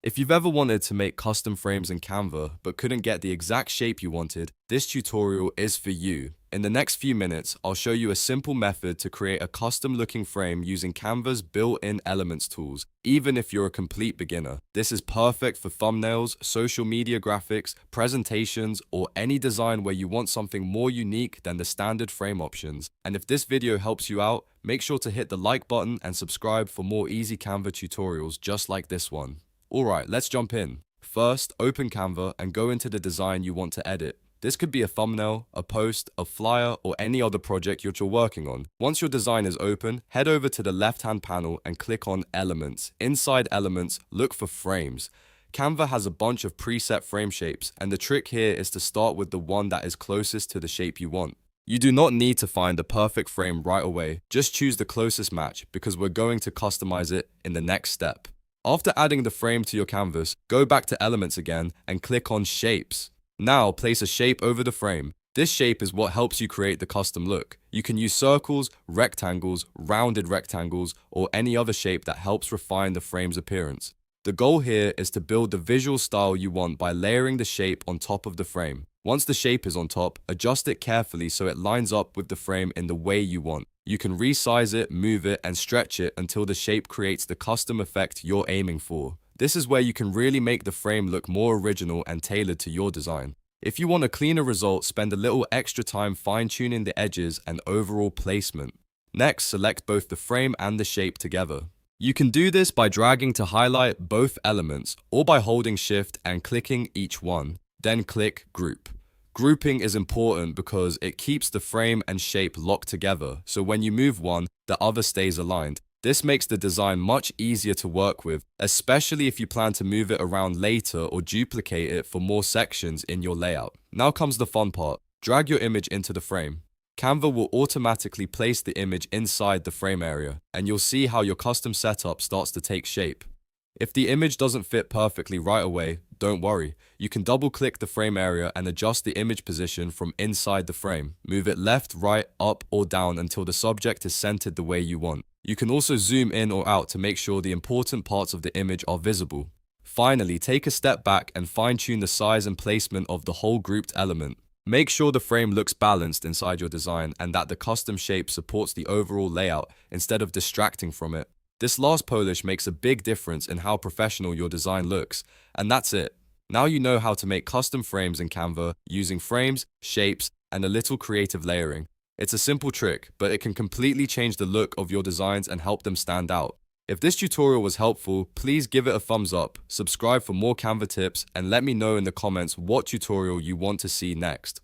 If you've ever wanted to make custom frames in Canva but couldn't get the exact shape you wanted, this tutorial is for you. In the next few minutes, I'll show you a simple method to create a custom looking frame using Canva's built-in elements tools, even if you're a complete beginner. This is perfect for thumbnails, social media graphics, presentations, or any design where you want something more unique than the standard frame options. And if this video helps you out, make sure to hit the like button and subscribe for more easy Canva tutorials just like this one. Alright, let's jump in. First, open Canva and go into the design you want to edit. This could be a thumbnail, a post, a flyer, or any other project you're working on. Once your design is open, head over to the left-hand panel and click on Elements. Inside Elements, look for Frames. Canva has a bunch of preset frame shapes, and the trick here is to start with the one that is closest to the shape you want. You do not need to find the perfect frame right away, just choose the closest match because we're going to customize it in the next step. After adding the frame to your canvas, go back to Elements again and click on Shapes. Now place a shape over the frame. This shape is what helps you create the custom look. You can use circles, rectangles, rounded rectangles, or any other shape that helps refine the frame's appearance. The goal here is to build the visual style you want by layering the shape on top of the frame. Once the shape is on top, adjust it carefully so it lines up with the frame in the way you want. You can resize it, move it, and stretch it until the shape creates the custom effect you're aiming for. This is where you can really make the frame look more original and tailored to your design. If you want a cleaner result, spend a little extra time fine-tuning the edges and overall placement. Next, select both the frame and the shape together. You can do this by dragging to highlight both elements, or by holding Shift and clicking each one. Then click Group. Grouping is important because it keeps the frame and shape locked together, so when you move one, the other stays aligned. This makes the design much easier to work with, especially if you plan to move it around later or duplicate it for more sections in your layout. Now comes the fun part. Drag your image into the frame. Canva will automatically place the image inside the frame area, and you'll see how your custom setup starts to take shape. If the image doesn't fit perfectly right away, don't worry. You can double-click the frame area and adjust the image position from inside the frame. Move it left, right, up, or down until the subject is centered the way you want. You can also zoom in or out to make sure the important parts of the image are visible. Finally, take a step back and fine-tune the size and placement of the whole grouped element. Make sure the frame looks balanced inside your design and that the custom shape supports the overall layout instead of distracting from it. This last polish makes a big difference in how professional your design looks. And that's it. Now you know how to make custom frames in Canva using frames, shapes, and a little creative layering. It's a simple trick, but it can completely change the look of your designs and help them stand out. If this tutorial was helpful, please give it a thumbs up, subscribe for more Canva tips, and let me know in the comments what tutorial you want to see next.